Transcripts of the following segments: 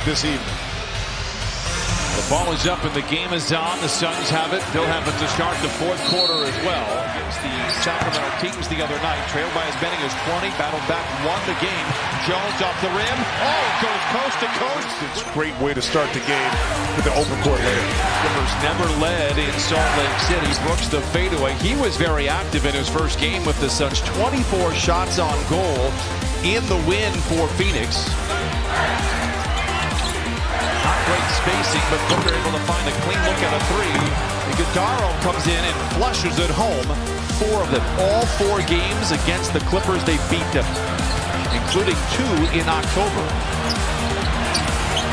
this evening. The ball is up and the game is on. The Suns have it. They'll have it to start the fourth quarter as well. Against the Sacramento Kings the other night. Trailed by as many as 20. Battled back, won the game. Jones off the rim. Oh, it goes coast to coast. It's a great way to start the game with the open court layup. Clippers never led in Salt Lake City. Brooks the fadeaway. He was very active in his first game with the Suns. 24 shots on goal in the win for Phoenix. Not great spacing, but Booker able to find a clean look at a three. Iguodala comes in and flushes it home. 4 of them. All 4 games against the Clippers, they beat them, including 2 in October.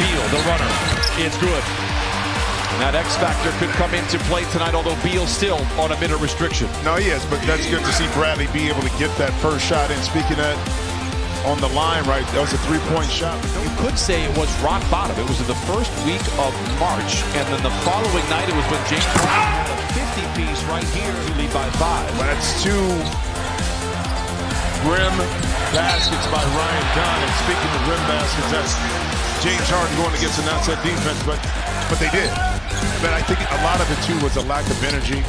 Beal, the runner. It's good. And that X factor could come into play tonight, although Beal's still on a minute restriction. No, he is, but that's good to see Bradley be able to get that first shot in. Speaking of on the line, right? That was a 3-point shot. You could say it was rock bottom. It was in the first week of March, and then the following night it was when James Harden had a 50-piece right here to lead by 5. That's 2 rim baskets by Ryan Dunn. And speaking of rim baskets, that's James Harden going against an outside defense, but they did. But I think a lot of it too was a lack of energy.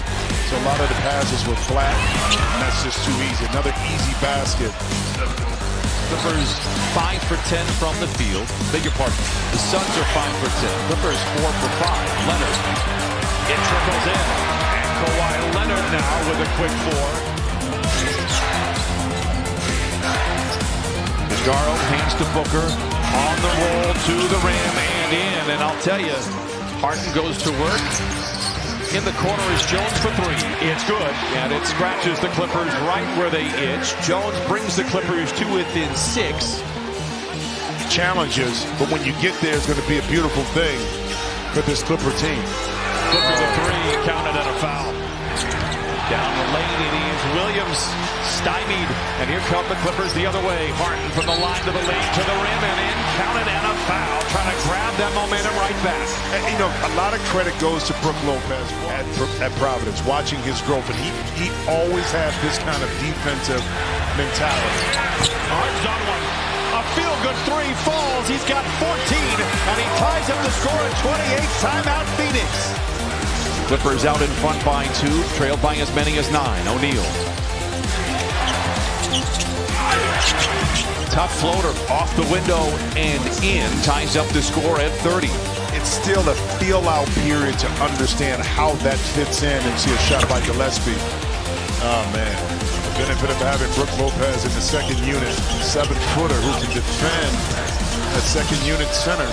So a lot of the passes were flat, and that's just too easy. Another easy basket. Clippers 5 for 10 from the field. Beg your pardon. The Suns are 5 for 10. Clippers 4 for 5. Leonard. It triples in. And Kawhi Leonard now with a quick 4. Iguodala hands to Booker. On the roll to the rim and in. And I'll tell you, Harden goes to work. In the corner is Jones for 3. It's good. And it scratches the Clippers right where they itch. Jones brings the Clippers to within 6. Challenges, but when you get there, it's going to be a beautiful thing for this Clipper team. Booker the 3, counted and a foul. Down the lane it is Williams, stymied. And here come the Clippers the other way. Harden from the line to the lane to the rim and in, counted and a foul. Trying to grab that momentum right back. And, you know, a lot of credit goes to Brook Lopez at Providence, watching his growth. And he always had this kind of defensive mentality. Harden's on one. A feel-good 3 falls. He's got 14, and he ties up the score at 28. Timeout Phoenix. Clippers out in front by 2, trailed by as many as 9. O'Neal. Tough floater off the window and in. Ties up the score at 30. It's still a feel-out period to understand how that fits in and see a shot by Gillespie. Oh, man. The benefit of having Brook Lopez in the second unit, 7-footer who can defend that second unit center.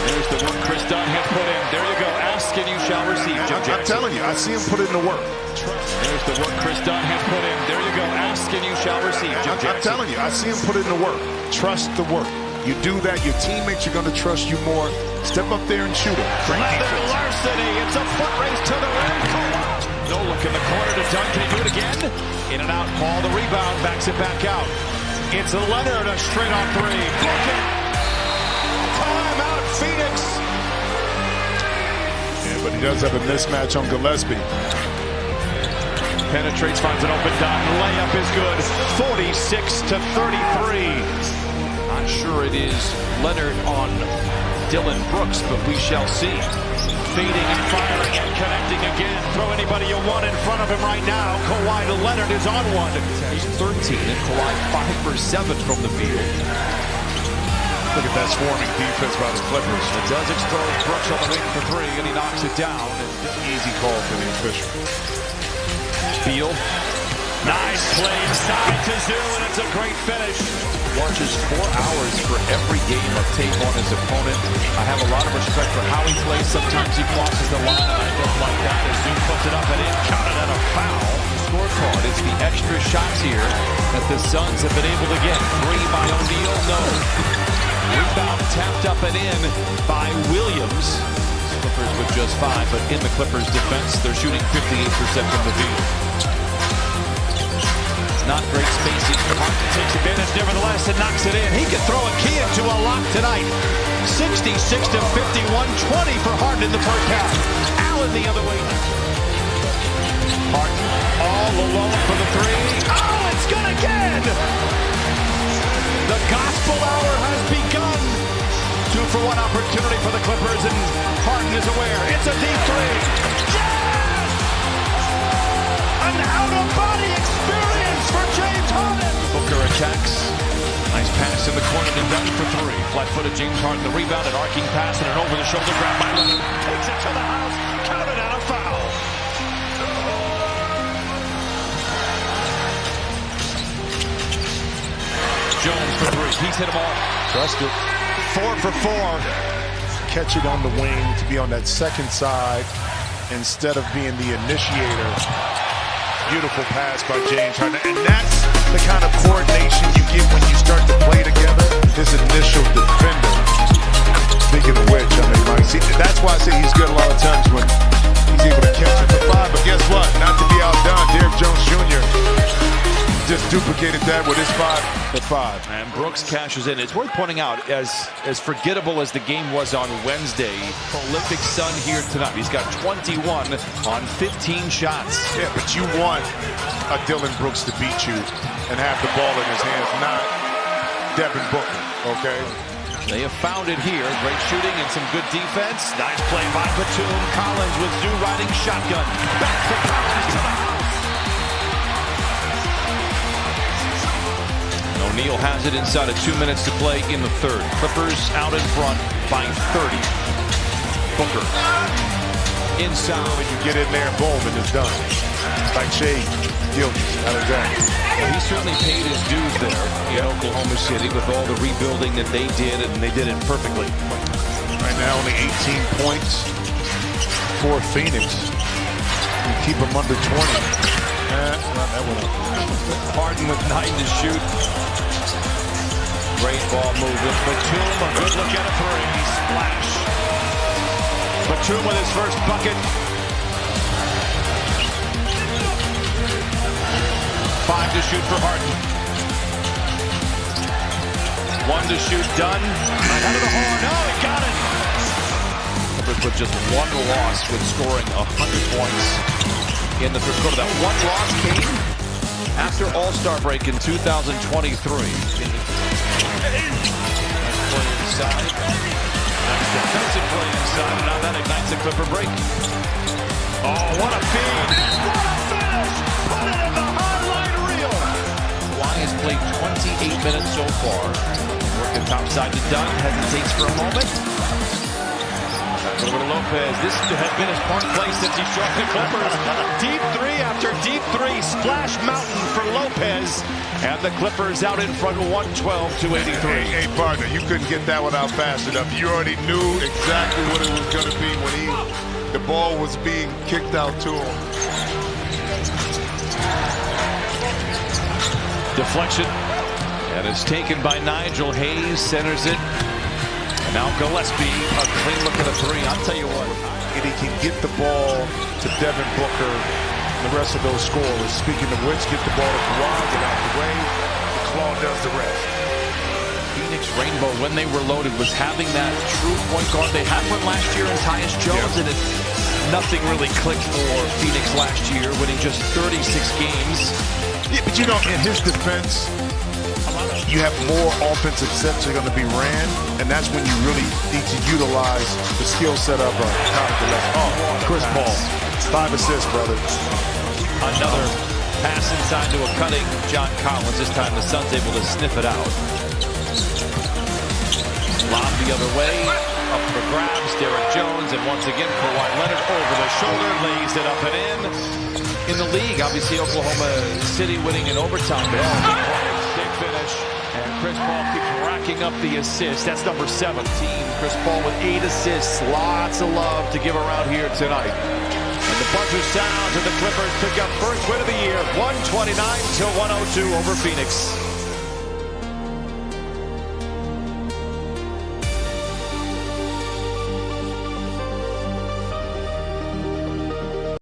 There's the one Chris Dunn has put in. There you go. Ask and you shall receive. I'm telling you, I see him put in the work. There's the one Chris Dunn has put in. There you go. Ask and you shall receive. I'm telling you, I see him put in the work. Trust the work. You do that, your teammates are going to trust you more. Step up there and shoot it. Great defense. Larceny. It's a foot race to the rim. No look in the corner to Dunn. Can he do it again? In and out. Paul the rebound. Backs it back out. It's Leonard. A straight on 3. Look it. Timeout Phoenix. Yeah, but he does have a mismatch on Gillespie. Penetrates, finds an open dot. Layup is good. 46-33. Not sure it is Leonard on Dylan Brooks, but we shall see. Fading and firing and connecting again. Throw anybody you want in front of him right now. Kawhi to Leonard is on one. He's 13 and Kawhi 5 for 7 from the field. Look at that swarming defense by the Clippers. It does expose Brooks on the wing for 3, and he knocks it down. Easy call for the official. Beal. Nice play inside to Zoo, and it's a great finish. Watches 4 hours for every game of tape on his opponent. I have a lot of respect for how he plays. Sometimes he crosses the line, and I don't like that. As Zoo puts it up and in, counted and a foul. Scorecard, it's the extra shots here that the Suns have been able to get. 3 by O'Neal, no. Rebound tapped up and in by Williams. Clippers with just 5, but in the Clippers defense, they're shooting 58% from the field. Not great spacing. Harden takes advantage nevertheless and knocks it in. He could throw a key into a lock tonight. 66-51, 20 for Harden in the first half. Allen the other way. Harden all alone for the 3. Oh, it's good again! The gospel hour has begun. 2 for one opportunity for the Clippers, and Harden is aware. It's a deep three. Yes! An out-of-body experience for James Harden. Booker attacks. Nice pass in the corner to Dunn for three. Flat-footed James Harden, the rebound, an arcing pass, and an over-the-shoulder grab by Leonard. Takes it to the house, counted out a foul. Jones for three. He's hit them all. Trust it. 4 for 4. Catch it on the wing to be on that second side instead of being the initiator. Beautiful pass by James Harden. And that's the kind of coordination you get when you start to play together. His initial defender. Speaking of which, I mean, Mike, see, that's why I say he's good a lot of times when he's able to catch it for 5. But guess what? Not to be outdone, Derrick Jones Jr. just duplicated that with his 5 for 5. And Brooks cashes in. It's worth pointing out, as forgettable as the game was on Wednesday, prolific Sun here tonight. He's got 21 on 15 shots. Yeah, but you want a Dillon Brooks to beat you and have the ball in his hands, not Devin Booker, okay? They have found it here. Great shooting and some good defense. Nice play by Batum. Collins with Zoo riding shotgun. Back to Collins to the house. O'Neal has it inside of 2 minutes to play in the third. Clippers out in front by 30. Booker inside. When you get in there, boom, and it's done. Like Shea Gilgeous-Alexander. Well, he certainly paid his dues there in Oklahoma City with all the rebuilding that they did, and they did it perfectly. Right now, only 18 points for Phoenix. You keep them under 20. That went up. Harden with 9 to shoot. Great ball movement. Batum, a good look at a three. Splash. Batum with his first bucket. 5 to shoot for Harden. 1 to shoot, done. Out of the horn. No, he got it. Clippers with just 1 loss with scoring 100 points in the first quarter. That 1 loss came after All-Star break in 2023. Nice play inside. Nice defensive play inside. And now that ignites a Clipper break. Oh, what a feed. What a finish. Put it in the hardline reel. Kawhi has played 28 minutes so far. Working topside to Dunn. Hesitates for a moment. Over to Lopez. This has been his point play since he struck the Clippers. Deep three after deep three. Splash mountain for Lopez. And the Clippers out in front 112-83. Hey, partner, you couldn't get that one out fast enough. You already knew exactly what it was going to be when the ball was being kicked out to him. Deflection. And it's taken by Nigel Hayes. Centers it. And now Gillespie, a clean look at a three. I'll tell you what. And he can get the ball to Devin Booker and the rest of those scorers. Speaking of which, get the ball to Kawhi, get out the way. The Claw does the rest. Phoenix Rainbow, when they were loaded, was having that true point guard. They had one last year in Tyus Jones, and nothing really clicked for Phoenix last year, winning just 36 games. Yeah, but you know, in his defense, you have more offensive sets that are going to be ran, and that's when you really need to utilize the skill set of Chris Paul. 5 assists, brother. Another pass inside to a cutting John Collins. This time the Suns able to sniff it out. Lob the other way. Up for grabs. Derrick Jones. And once again, Kawhi Leonard over the shoulder. Lays it up and in. In the league, obviously, Oklahoma City winning in overtime. Big finish. And Chris Paul keeps racking up the assists. That's number 17. Chris Paul with 8 assists. Lots of love to give around here tonight. And the buzzer sounds, and the Clippers pick up first win of the year. 129-102 over Phoenix.